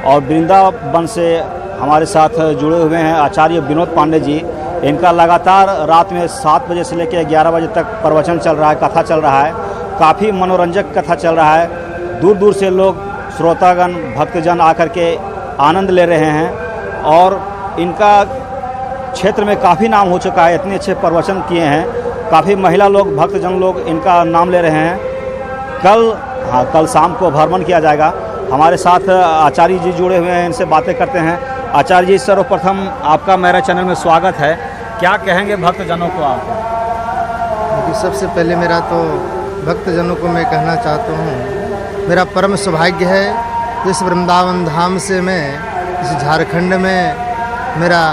और वृंदावन से हमारे साथ जुड़े हुए हैं आचार्य विनोद पांडे जी। इनका लगातार रात में 7 बजे से लेकर 11 बजे तक प्रवचन चल रहा है, कथा चल रहा है। काफ़ी मनोरंजक कथा चल रहा है। दूर दूर से लोग श्रोतागण भक्तजन आकर के आनंद ले रहे हैं और इनका क्षेत्र में काफ़ी नाम हो चुका है। इतने अच्छे प्रवचन किए हैं, काफ़ी महिला लोग भक्तजन लोग इनका नाम ले रहे हैं। कल शाम को भ्रमण किया जाएगा। हमारे साथ आचार्य जी जुड़े हुए हैं, इनसे बातें करते हैं। आचार्य जी, सर्वप्रथम आपका मेरे चैनल में स्वागत है। क्या कहेंगे भक्तजनों को आप? देखिए, सबसे पहले मेरा तो भक्तजनों को मैं कहना चाहता हूँ, मेरा परम सौभाग्य है इस वृंदावन धाम से मैं इस झारखंड में मेरा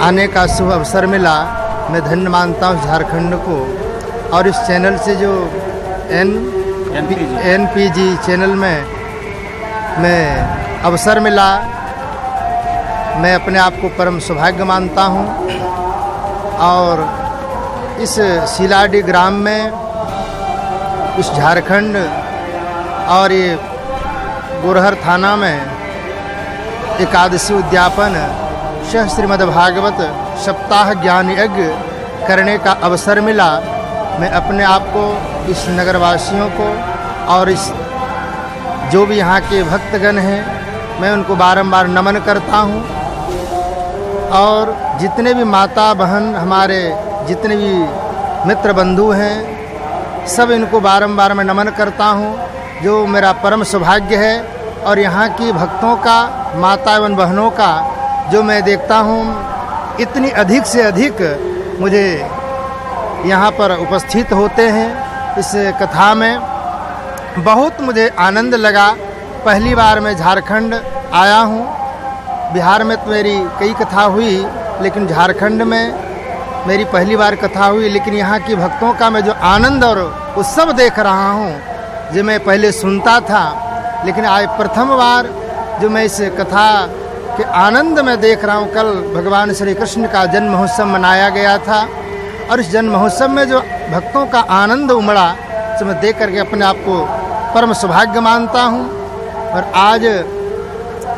आने का शुभ अवसर मिला। मैं धन्य मानता हूँ झारखंड को। और इस चैनल से जो NPG चैनल में मैं अवसर मिला, मैं अपने आप को परम सौभाग्य मानता हूँ। और इस शिलाडी ग्राम में, इस झारखंड और ये गोरहर थाना में एकादशी उद्यापन सह श्रीमद्भागवत सप्ताह ज्ञान यज्ञ करने का अवसर मिला। मैं अपने आप को, इस नगरवासियों को और इस जो भी यहाँ के भक्तगण हैं, मैं उनको बारंबार नमन करता हूँ। और जितने भी माता बहन हमारे जितने भी मित्र बंधु हैं, सब इनको बारंबार मैं नमन करता हूँ, जो मेरा परम सौभाग्य है। और यहाँ की भक्तों का, माता एवं बहनों का जो मैं देखता हूँ, इतनी अधिक से अधिक मुझे यहाँ पर उपस्थित होते हैं। इस कथा में बहुत मुझे आनंद लगा। पहली बार मैं झारखंड आया हूँ। बिहार में तो मेरी कई कथा हुई, लेकिन झारखंड में मेरी पहली बार कथा हुई। लेकिन यहाँ की भक्तों का मैं जो आनंद और उत्सव देख रहा हूँ, जो मैं पहले सुनता था, लेकिन आज प्रथम बार जो मैं इस कथा के आनंद में देख रहा हूँ। कल भगवान श्री कृष्ण का जन्म महोत्सव मनाया गया था और इस जन्म महोत्सव में जो भक्तों का आनंद उमड़ा, तो मैं देख करके अपने आप को परम सौभाग्य मानता हूँ। और आज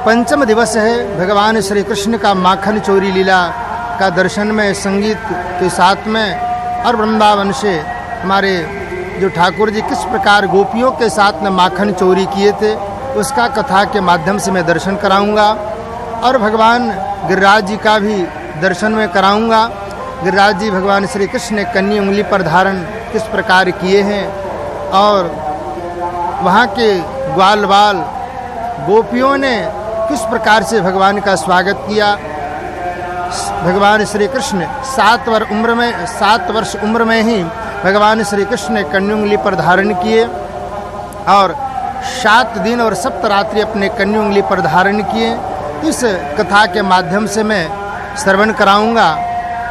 पंचम दिवस है भगवान श्री कृष्ण का माखन चोरी लीला का दर्शन में, संगीत के साथ में। और वृंदावन से हमारे जो ठाकुर जी किस प्रकार गोपियों के साथ में माखन चोरी किए थे, उसका कथा के माध्यम से मैं दर्शन कराऊंगा। और भगवान गिरिराज जी का भी दर्शन में कराऊंगा। गिरिराज जी भगवान श्री कृष्ण ने कन्नी उंगली पर धारण किस प्रकार किए हैं और वहाँ के ग्वाल बाल गोपियों ने किस प्रकार से भगवान का स्वागत किया। भगवान श्री कृष्ण 7 वर्ष उम्र में ही भगवान श्री कृष्ण ने कन्नी उंगली पर धारण किए और 7 दिन और 7 रात्रि अपने कन्नी उंगली पर धारण किए। इस कथा के माध्यम से मैं श्रवण कराऊंगा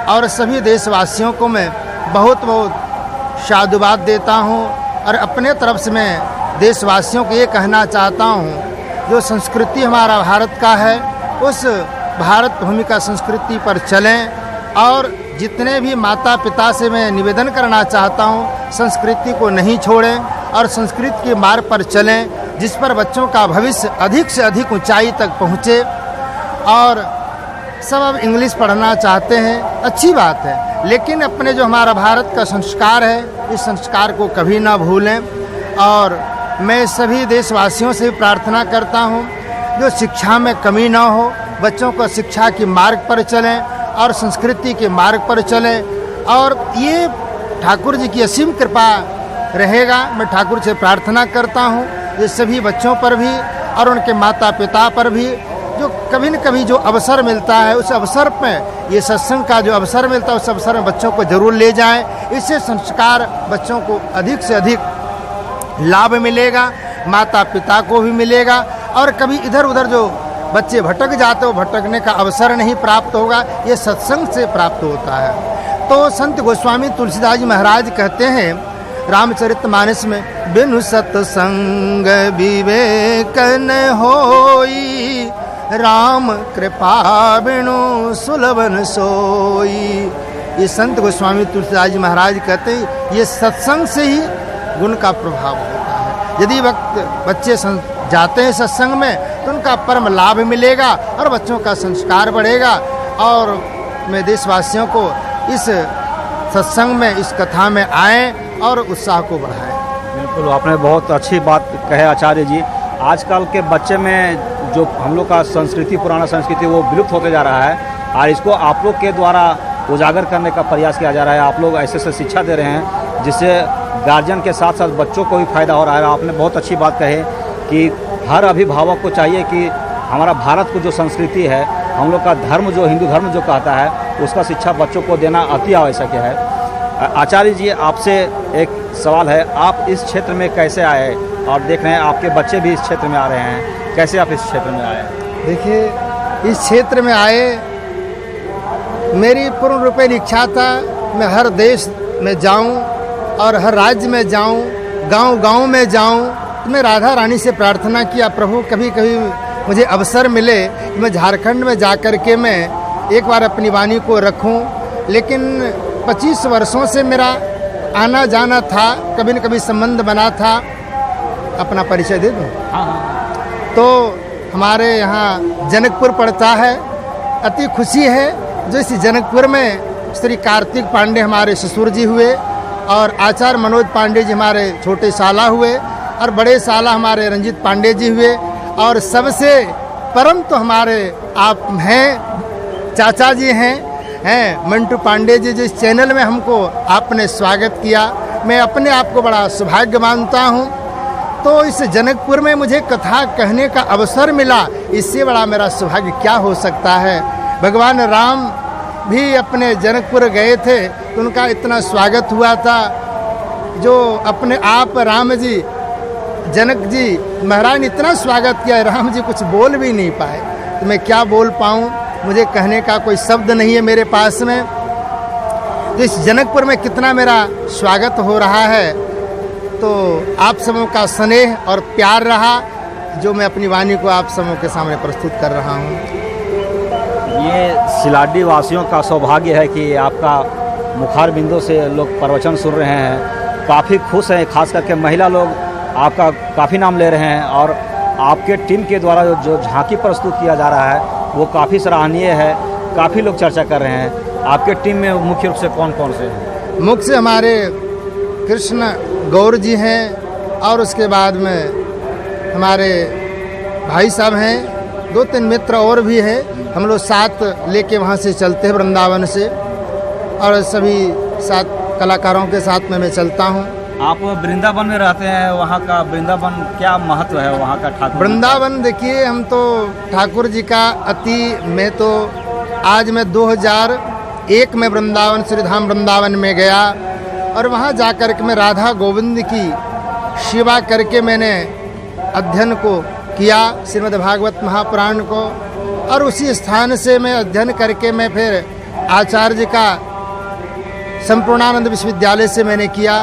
और सभी देशवासियों को मैं बहुत बहुत साधुवाद देता हूं। और अपने तरफ से मैं देशवासियों को ये कहना चाहता हूं, जो संस्कृति हमारा भारत का है, उस भारत भूमि का संस्कृति पर चलें। और जितने भी माता पिता से मैं निवेदन करना चाहता हूं, संस्कृति को नहीं छोड़ें और संस्कृति के मार्ग पर चलें, जिस पर बच्चों का भविष्य अधिक से अधिक ऊंचाई तक पहुंचे। और सब अब इंग्लिश पढ़ना चाहते हैं, अच्छी बात है, लेकिन अपने जो हमारा भारत का संस्कार है, इस संस्कार को कभी ना भूलें। और मैं सभी देशवासियों से प्रार्थना करता हूं, जो शिक्षा में कमी ना हो, बच्चों को शिक्षा के मार्ग पर चलें और संस्कृति के मार्ग पर चलें। और ये ठाकुर जी की असीम कृपा रहेगा। मैं ठाकुर से प्रार्थना करता हूँ, ये सभी बच्चों पर भी और उनके माता पिता पर भी, जो कभी न कभी जो अवसर मिलता है, उस अवसर में, ये सत्संग का जो अवसर मिलता है, उस अवसर में बच्चों को जरूर ले जाएं। इससे संस्कार बच्चों को अधिक से अधिक लाभ मिलेगा, माता पिता को भी मिलेगा। और कभी इधर उधर जो बच्चे भटक जाते हो, भटकने का अवसर नहीं प्राप्त होगा, ये सत्संग से प्राप्त होता है। तो संत गोस्वामी तुलसीदास जी महाराज कहते हैं रामचरितमानस में, बिनु सत्संग विवेक न होई, राम कृपा बिनु सुलभन सोई। ये संत गोस्वामी तुलसीदास जी महाराज कहते हैं, ये सत्संग से ही गुण का प्रभाव होता है। यदि बच्चे जाते हैं सत्संग में तो उनका परम लाभ मिलेगा और बच्चों का संस्कार बढ़ेगा। और मैं देशवासियों को इस सत्संग में, इस कथा में आएँ और उत्साह को बढ़ाएं। बिल्कुल, आपने बहुत अच्छी बात कहे आचार्य जी। आजकल के बच्चे में जो हम लोग का संस्कृति, पुराना संस्कृति, वो विलुप्त होते जा रहा है और इसको आप लोग के द्वारा उजागर करने का प्रयास किया जा रहा है। आप लोग ऐसे शिक्षा दे रहे हैं जिससे गार्जियन के साथ साथ बच्चों को भी फायदा हो रहा है। आपने बहुत अच्छी बात कही कि हर अभिभावक को चाहिए कि हमारा भारत को जो संस्कृति है, हम लोग का धर्म जो हिंदू धर्म जो कहता है, उसका शिक्षा बच्चों को देना अति आवश्यक है। आचार्य जी, आपसे एक सवाल है, आप इस क्षेत्र में कैसे आए? और देख रहे हैं आपके बच्चे भी इस क्षेत्र में आ रहे हैं, कैसे आप इस क्षेत्र में आए? देखिए, इस क्षेत्र में आए, मेरी पूर्ण रूपेण इच्छा था मैं हर देश में जाऊं और हर राज्य में जाऊं, गांव-गांव में जाऊं। तो मैं राधा रानी से प्रार्थना किया, प्रभु कभी कभी मुझे अवसर मिले कि मैं झारखंड में जाकर के मैं एक बार अपनी वाणी को रखूं। लेकिन 25 वर्षों से मेरा आना जाना था, कभी न कभी संबंध बना था। अपना परिचय दे दूं? हाँ। तो हमारे यहाँ जनकपुर पड़ता है। अति खुशी है जो इस जनकपुर में श्री कार्तिक पांडे हमारे ससुर जी हुए और आचार्य मनोज पांडे जी हमारे छोटे साला हुए और बड़े साला हमारे रंजीत पांडे जी हुए। और सबसे परम तो हमारे आप हैं, चाचा जी हैं मंटू पांडे जी, जो इस चैनल में हमको आपने स्वागत किया। मैं अपने आप को बड़ा सौभाग्य मानता हूँ। तो इस जनकपुर में मुझे कथा कहने का अवसर मिला, इससे बड़ा मेरा सौभाग्य क्या हो सकता है। भगवान राम भी अपने जनकपुर गए थे तो उनका इतना स्वागत हुआ था, जो अपने आप राम जी, जनक जी महाराज ने इतना स्वागत किया, राम जी कुछ बोल भी नहीं पाए। तो मैं क्या बोल पाऊँ, मुझे कहने का कोई शब्द नहीं है मेरे पास में। तो इस जनकपुर में कितना मेरा स्वागत हो रहा है, तो आप सबों का स्नेह और प्यार रहा, जो मैं अपनी वाणी को आप सबों के सामने प्रस्तुत कर रहा हूँ। ये सिलाडी वासियों का सौभाग्य है कि आपका मुखार बिंदु से लोग प्रवचन सुन रहे हैं, काफ़ी खुश हैं। खास करके महिला लोग आपका काफ़ी नाम ले रहे हैं और आपके टीम के द्वारा जो झांकी प्रस्तुत किया जा रहा है वो काफ़ी सराहनीय है, काफ़ी लोग चर्चा कर रहे हैं। आपके टीम में मुख्य रूप से कौन कौन से हैं? मुख्य हमारे कृष्ण गौर जी हैं और उसके बाद में हमारे भाई साहब हैं, 2-3 मित्र और भी हैं। हम लोग साथ लेके वहाँ से चलते हैं वृंदावन से, और सभी साथ कलाकारों के साथ में मैं चलता हूँ। आप वृंदावन में रहते हैं, वहाँ का वृंदावन क्या महत्व है वहाँ का? ठाकुर वृंदावन देखिए, हम तो ठाकुर जी का मैं तो आज मैं 2001 में वृंदावन, श्रीधाम वृंदावन में गया और वहाँ जाकर के मैं राधा गोविंद की सेवा करके मैंने अध्ययन को किया, श्रीमद् भागवत महापुराण को। और उसी स्थान से मैं अध्ययन करके मैं फिर आचार्य जी का संपूर्णानंद विश्वविद्यालय से मैंने किया।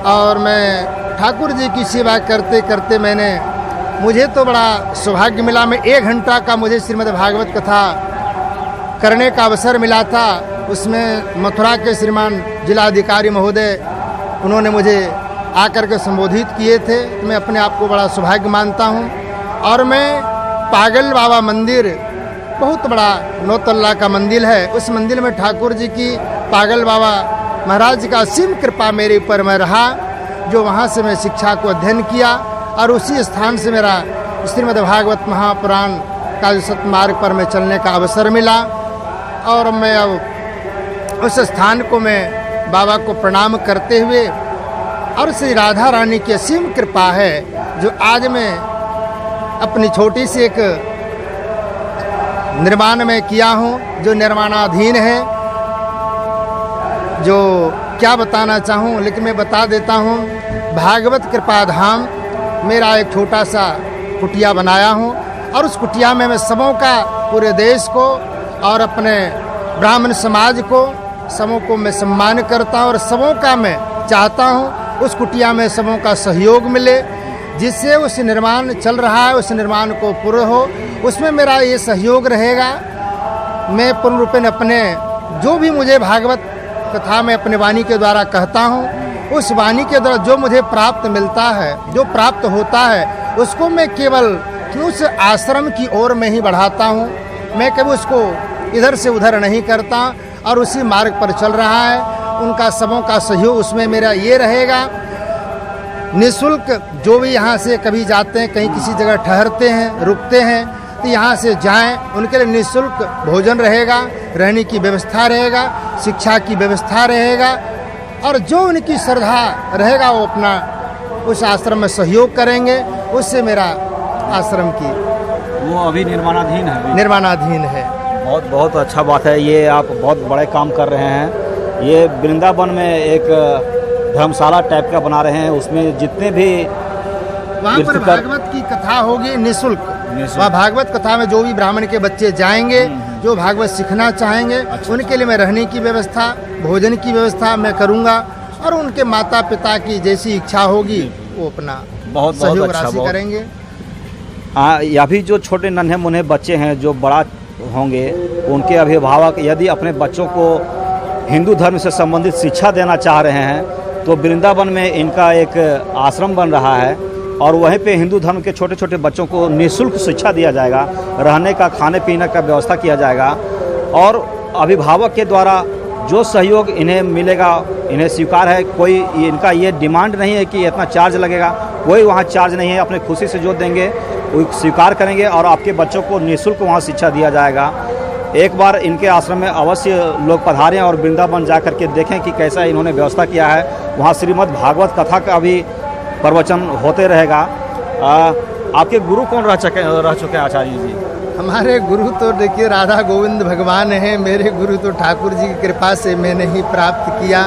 और मैं ठाकुर जी की सेवा करते करते मुझे तो बड़ा सौभाग्य मिला। मैं 1 घंटा का मुझे श्रीमद् भागवत कथा करने का अवसर मिला था। उसमें मथुरा के श्रीमान जिलाधिकारी महोदय, उन्होंने मुझे आकर के संबोधित किए थे। तो मैं अपने आप को बड़ा सौभाग्य मानता हूँ। और मैं पागल बाबा मंदिर, बहुत बड़ा 9 तल्ला का मंदिर है, उस मंदिर में ठाकुर जी की, पागल बाबा महाराज जी का असीम कृपा मेरे ऊपर में रहा, जो वहाँ से मैं शिक्षा को अध्ययन किया। और उसी स्थान से मेरा श्रीमद् भागवत महापुराण का सतमार्ग पर मैं चलने का अवसर मिला। और मैं अब उस स्थान को मैं बाबा को प्रणाम करते हुए, और श्री राधा रानी की असीम कृपा है जो आज मैं अपनी छोटी सी एक निर्माण में किया हूँ, जो निर्माणाधीन है, जो क्या बताना चाहूँ, लेकिन मैं बता देता हूँ। भागवत कृपा धाम मेरा एक छोटा सा कुटिया बनाया हूँ, और उस कुटिया में मैं सबों का, पूरे देश को और अपने ब्राह्मण समाज को, सबों को मैं सम्मान करता हूँ। और सबों का मैं चाहता हूँ उस कुटिया में सबों का सहयोग मिले, जिससे उस निर्माण चल रहा है उस निर्माण को पूर्ण हो, उसमें मेरा ये सहयोग रहेगा। मैं पूर्ण रूपेण अपने जो भी मुझे भागवत कथा में अपने वाणी के द्वारा कहता हूँ, उस वाणी के द्वारा जो मुझे प्राप्त मिलता है, जो प्राप्त होता है, उसको मैं केवल उस आश्रम की ओर में ही बढ़ाता हूँ। मैं कभी उसको इधर से उधर नहीं करता और उसी मार्ग पर चल रहा है। उनका सबों का सहयोग उसमें मेरा ये रहेगा। निःशुल्क जो भी यहाँ से कभी जाते हैं, कहीं किसी जगह ठहरते हैं, रुकते हैं, तो यहाँ से जाएं, उनके लिए निःशुल्क भोजन रहेगा, रहने की व्यवस्था रहेगा, शिक्षा की व्यवस्था रहेगा और जो उनकी श्रद्धा रहेगा वो अपना उस आश्रम में सहयोग करेंगे। उससे मेरा आश्रम की वो अभी निर्माणाधीन है। निर्माणाधीन है। बहुत बहुत अच्छा बात है। ये आप बहुत बड़े काम कर रहे हैं। ये वृंदावन में एक धर्मशाला टाइप का बना रहे हैं। उसमें जितने भी वहाँ पर भागवत की कथा होगी निःशुल्क। वहाँ भागवत कथा में जो भी ब्राह्मण के बच्चे जाएंगे, जो भागवत सीखना चाहेंगे, उनके लिए मैं रहने की व्यवस्था, भोजन की व्यवस्था मैं करूँगा और उनके माता पिता की जैसी इच्छा होगी वो अपना बहुत सहयोग अच्छा राशि करेंगे। अभी जो छोटे नन्हे मुन्ने बच्चे हैं जो बड़ा होंगे, उनके अभिभावक यदि अपने बच्चों को हिंदू धर्म से संबंधित शिक्षा देना चाह रहे हैं तो वृंदावन में इनका एक आश्रम बन रहा है और वहीं पे हिंदू धर्म के छोटे छोटे बच्चों को निःशुल्क शिक्षा दिया जाएगा, रहने का, खाने पीने का व्यवस्था किया जाएगा और अभिभावक के द्वारा जो सहयोग इन्हें मिलेगा इन्हें स्वीकार है। कोई इनका ये डिमांड नहीं है कि इतना चार्ज लगेगा, कोई वहाँ चार्ज नहीं है। अपने खुशी से जो देंगे वो स्वीकार करेंगे और आपके बच्चों को निःशुल्क वहाँ शिक्षा दिया जाएगा। एक बार इनके आश्रम में अवश्य लोग पधारें और वृंदावन जा कर के देखें कि कैसा इन्होंने व्यवस्था किया है। वहाँ श्रीमद् भागवत कथा का भी प्रवचन होते रहेगा। आपके गुरु कौन रह चुके हैं आचार्य जी? हमारे गुरु तो देखिए राधा गोविंद भगवान हैं। मेरे गुरु तो ठाकुर जी की कृपा से मैंने ही प्राप्त किया।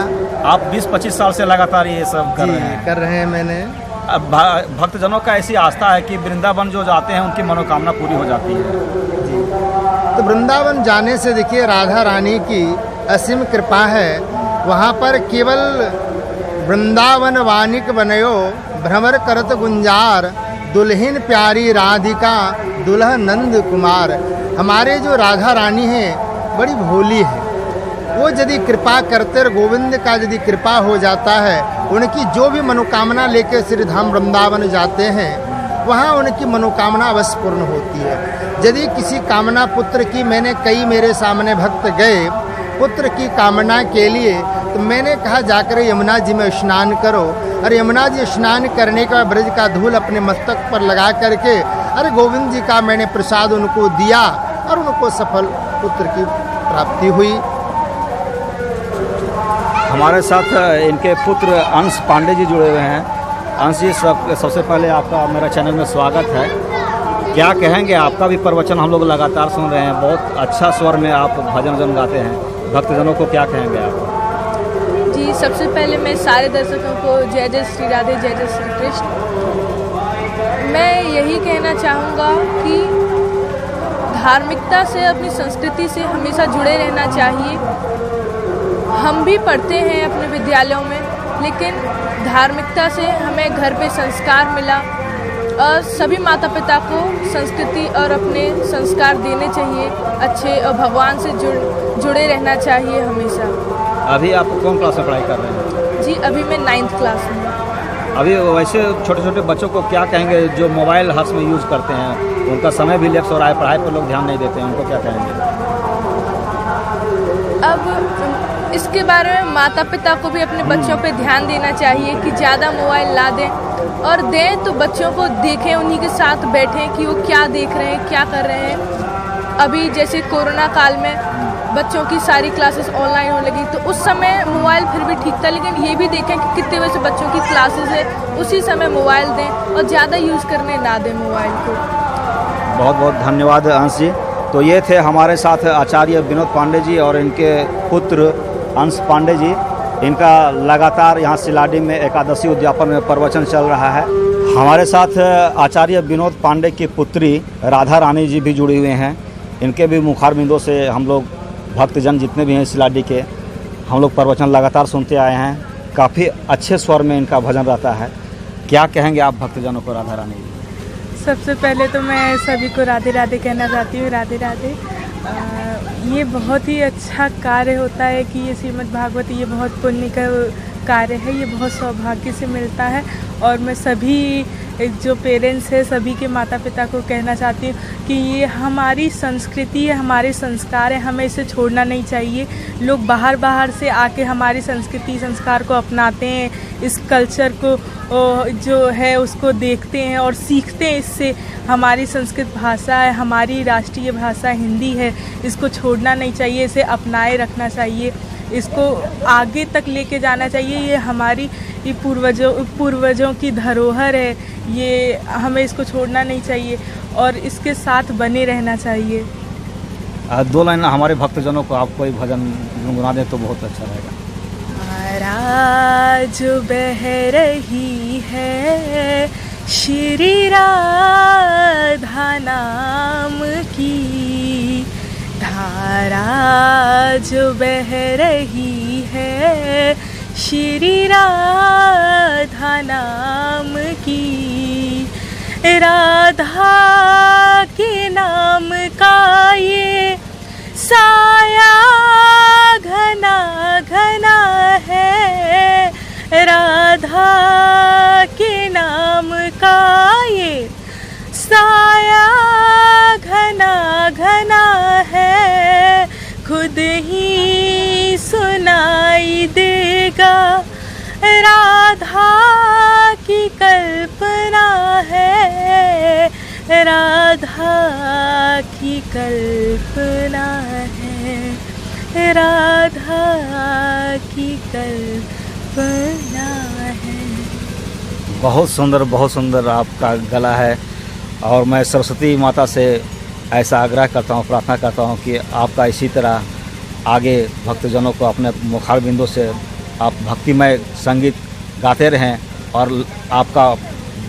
आप 20-25 साल से लगातार ये सब कर रहे हैं? मैंने। अब भक्तजनों का ऐसी आस्था है कि वृंदावन जो जाते हैं उनकी मनोकामना पूरी हो जाती है। जी, तो वृंदावन जाने से देखिए राधा रानी की असीम कृपा है। वहाँ पर केवल वृंदावन वानिक बनयो भ्रमर करत गुंजार, दुल्हन प्यारी राधिका दुल्हा नंद कुमार। हमारे जो राधा रानी है बड़ी भोली है। वो यदि कृपा करते गोविंद का यदि कृपा हो जाता है, उनकी जो भी मनोकामना लेकर श्री धाम वृंदावन जाते हैं वहाँ उनकी मनोकामना अवश्य पूर्ण होती है। यदि किसी कामना पुत्र की, मैंने कई मेरे सामने भक्त गए पुत्र की कामना के लिए, तो मैंने कहा जाकर यमुना जी में स्नान करो। और यमुना जी स्नान करने का ब्रज का धूल अपने मस्तक पर लगा करके अरे गोविंद जी का मैंने प्रसाद उनको दिया और उनको सफल पुत्र की प्राप्ति हुई। हमारे साथ इनके पुत्र अंश पांडे जी जुड़े हुए हैं। अंश जी, सबसे पहले आपका मेरा चैनल में स्वागत है। क्या कहेंगे? आपका भी प्रवचन हम लोग लगातार सुन रहे हैं। बहुत अच्छा स्वर में आप भजन गाते हैं। भक्तजनों को क्या कहेंगे आप? जी, सबसे पहले मैं सारे दर्शकों को जय जय श्री राधे, जय जय श्री कृष्ण। मैं यही कहना चाहूँगा कि धार्मिकता से, अपनी संस्कृति से हमेशा जुड़े रहना चाहिए। हम भी पढ़ते हैं अपने विद्यालयों में, लेकिन धार्मिकता से हमें घर पे संस्कार मिला और सभी माता पिता को संस्कृति और अपने संस्कार देने चाहिए अच्छे, और भगवान से जुड़े रहना चाहिए हमेशा। अभी आप कौन क्लास में पढ़ाई कर रहे हैं? जी, अभी मैं 9th क्लास में। अभी वैसे छोटे छोटे बच्चों को क्या कहेंगे जो मोबाइल हाथ में यूज़ करते हैं, उनका समय भी लैप्स हो रहा है, पढ़ाई पर लोग ध्यान नहीं देते हैं, उनको क्या कहेंगे? अब इसके बारे में माता पिता को भी अपने बच्चों पे ध्यान देना चाहिए कि ज़्यादा मोबाइल ना दें, और दें तो बच्चों को देखें, उन्हीं के साथ बैठें कि वो क्या देख रहे हैं, क्या कर रहे हैं। अभी जैसे कोरोना काल में बच्चों की सारी क्लासेस ऑनलाइन होने लगी, तो उस समय मोबाइल फिर भी ठीक था, लेकिन ये भी देखें कि कितने बजे बच्चों की क्लासेस है, उसी समय मोबाइल दें और ज़्यादा यूज़ करने ना दें मोबाइल को। बहुत बहुत धन्यवाद अंश जी। तो ये थे हमारे साथ आचार्य विनोद पांडे जी और इनके पुत्र अंश पांडे जी। इनका लगातार यहाँ सिलाडी में एकादशी उद्यापन में प्रवचन चल रहा है। हमारे साथ आचार्य विनोद पांडे की पुत्री राधा रानी जी भी जुड़ी हुए हैं। इनके भी मुखारबिंदों से हम लोग भक्तजन जितने भी हैं सिलाडी के, हम लोग प्रवचन लगातार सुनते आए हैं। काफ़ी अच्छे स्वर में इनका भजन रहता है। क्या कहेंगे आप भक्तजनों को राधा रानी जी? सबसे पहले तो मैं सभी को राधे राधे कहना चाहती हूँ। राधे राधे। ये बहुत ही अच्छा कार्य होता है कि ये श्रीमद् भागवत, ये बहुत पुण्य का कार्य है ये बहुत सौभाग्य से मिलता है। और मैं सभी जो पेरेंट्स हैं सभी के माता पिता को कहना चाहती हूँ कि ये हमारी संस्कृति है, हमारे संस्कार है, हमें इसे छोड़ना नहीं चाहिए। लोग बाहर से आके हमारी संस्कृति संस्कार को अपनाते हैं, इस कल्चर को जो है उसको देखते हैं और सीखते हैं इससे। हमारी संस्कृत भाषा है, हमारी राष्ट्रीय भाषा हिंदी है, इसको छोड़ना नहीं चाहिए, इसे अपनाए रखना चाहिए, इसको आगे तक लेके जाना चाहिए। ये हमारी पूर्वजों की धरोहर है, ये हमें इसको छोड़ना नहीं चाहिए और इसके साथ बने रहना चाहिए। 2 लाइन हमारे भक्तजनों को आप कोई भजन गुनगुना दें तो बहुत अच्छा रहेगा। धारा जो बह रही है श्री राधा नाम की, धारा जो बह रही है श्री राधा नाम की, राधा के नाम का ये साया घना घना है, राधा के नाम का ये साया घना घना है, खुद ही सुनाई देगा राधा की कल्पना है, राधा की कल्पना है, राधा की कल्पना है। बहुत सुंदर आपका गला है और मैं सरस्वती माता से ऐसा आग्रह करता हूँ, प्रार्थना करता हूँ कि आपका इसी तरह आगे भक्तजनों को अपने मुखार बिंदु से आप भक्तिमय संगीत गाते रहें और आपका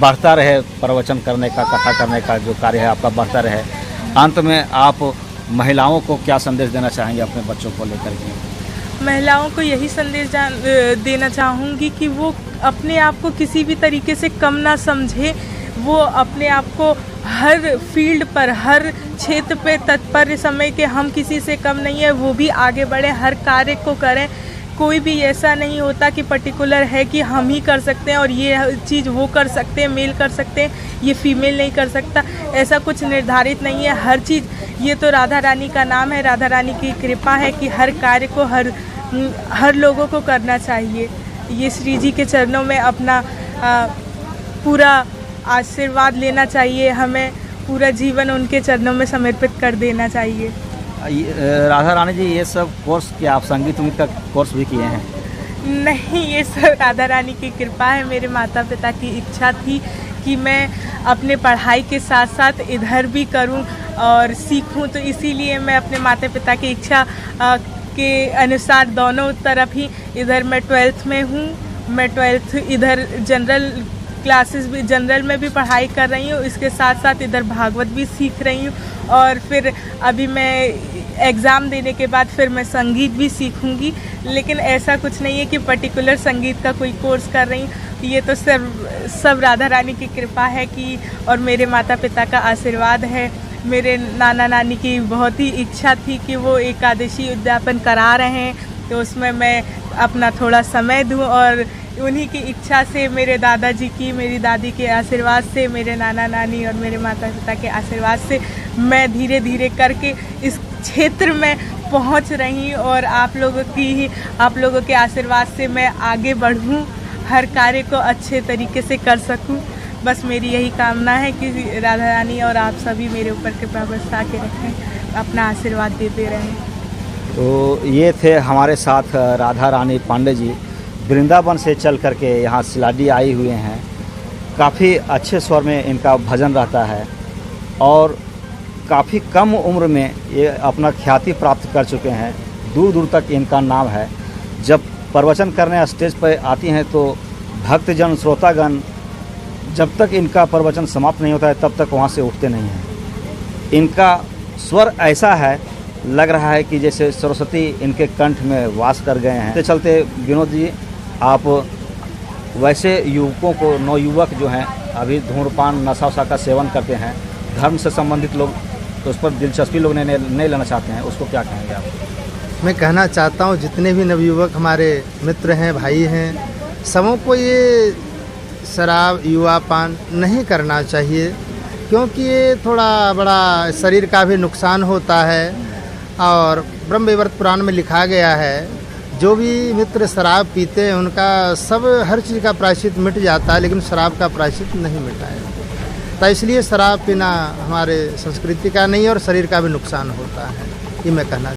बढ़ता रहे प्रवचन करने का, कथा करने का जो कार्य है आपका बढ़ता रहे। अंत में आप महिलाओं को क्या संदेश देना चाहेंगे अपने बच्चों को लेकर के? महिलाओं को यही संदेश देना चाहूँगी कि वो अपने आप को किसी भी तरीके से कम ना समझे, वो अपने आप को हर फील्ड पर, हर क्षेत्र पे तत्पर समय के हम किसी से कम नहीं है, वो भी आगे बढ़े, हर कार्य को करें। कोई भी ऐसा नहीं होता कि पर्टिकुलर है कि हम ही कर सकते हैं और ये चीज़ वो कर सकते हैं, मेल कर सकते हैं, ये फीमेल नहीं कर सकता, ऐसा कुछ निर्धारित नहीं है। हर चीज़, ये तो राधा रानी का नाम है, राधा रानी की कृपा है कि हर कार्य को हर लोगों को करना चाहिए। ये श्री जी के चरणों में अपना पूरा आशीर्वाद लेना चाहिए, हमें पूरा जीवन उनके चरणों में समर्पित कर देना चाहिए। राधा रानी जी, ये सब कोर्स क्या आप संगीत का कोर्स भी किए हैं? नहीं, ये सब राधा रानी की कृपा है। मेरे माता पिता की इच्छा थी कि मैं अपने पढ़ाई के साथ साथ इधर भी करूं और सीखूं, तो इसीलिए मैं अपने माता पिता की इच्छा के अनुसार दोनों तरफ ही, इधर मैं 12th में हूं, मैं 12th इधर जनरल क्लासेस भी, जनरल में भी पढ़ाई कर रही हूँ, इसके साथ साथ इधर भागवत भी सीख रही हूँ और फिर अभी मैं एग्ज़ाम देने के बाद फिर मैं संगीत भी सीखूँगी। लेकिन ऐसा कुछ नहीं है कि पर्टिकुलर संगीत का कोई कोर्स कर रही हूँ, ये तो सब राधा रानी की कृपा है कि, और मेरे माता पिता का आशीर्वाद है। मेरे नाना नानी की बहुत ही इच्छा थी कि वो एकादशी उद्यापन करा रहे हैं, तो उसमें मैं अपना थोड़ा समय दूँ और उन्हीं की इच्छा से, मेरे दादाजी की, मेरी दादी के आशीर्वाद से, मेरे नाना नानी और मेरे माता पिता के आशीर्वाद से मैं धीरे धीरे करके इस क्षेत्र में पहुंच रही और आप लोगों के आशीर्वाद से मैं आगे बढ़ूं, हर कार्य को अच्छे तरीके से कर सकूं। बस मेरी यही कामना है कि राधा रानी और आप सभी मेरे ऊपर कृपा बरसा के रखें, अपना आशीर्वाद देते रहें। तो ये थे हमारे साथ राधा रानी पांडे जी, वृंदावन से चल करके यहाँ सिलाडी आई हुए हैं। काफ़ी अच्छे स्वर में इनका भजन रहता है और काफ़ी कम उम्र में ये अपना ख्याति प्राप्त कर चुके हैं, दूर दूर तक इनका नाम है। जब प्रवचन करने स्टेज पर आती हैं तो भक्तजन, श्रोतागण, जब तक इनका प्रवचन समाप्त नहीं होता है तब तक वहाँ से उठते नहीं हैं। इनका स्वर ऐसा है, लग रहा है कि जैसे सरस्वती इनके कंठ में वास कर गए हैं। चलते विनोद जी, आप वैसे युवकों को, नवयुवक जो हैं अभी धूम्रपान, नशा वशा का सेवन करते हैं, धर्म से संबंधित लोग तो उस पर दिलचस्पी लोग नहीं लेना चाहते हैं, उसको क्या कहेंगे आप? मैं कहना चाहता हूँ जितने भी नवयुवक हमारे मित्र हैं, भाई हैं, सबों को ये शराब युवा पान नहीं करना चाहिए, क्योंकि ये थोड़ा बड़ा शरीर का भी नुकसान होता है। और ब्रह्म वैवर्त पुराण में लिखा गया है, जो भी मित्र शराब पीते हैं उनका सब हर चीज़ का प्रायश्चित मिट जाता है, लेकिन शराब का प्रायश्चित नहीं मिटा है। तो इसलिए शराब पीना हमारे संस्कृति का नहीं और शरीर का भी नुकसान होता है, ये मैं कहना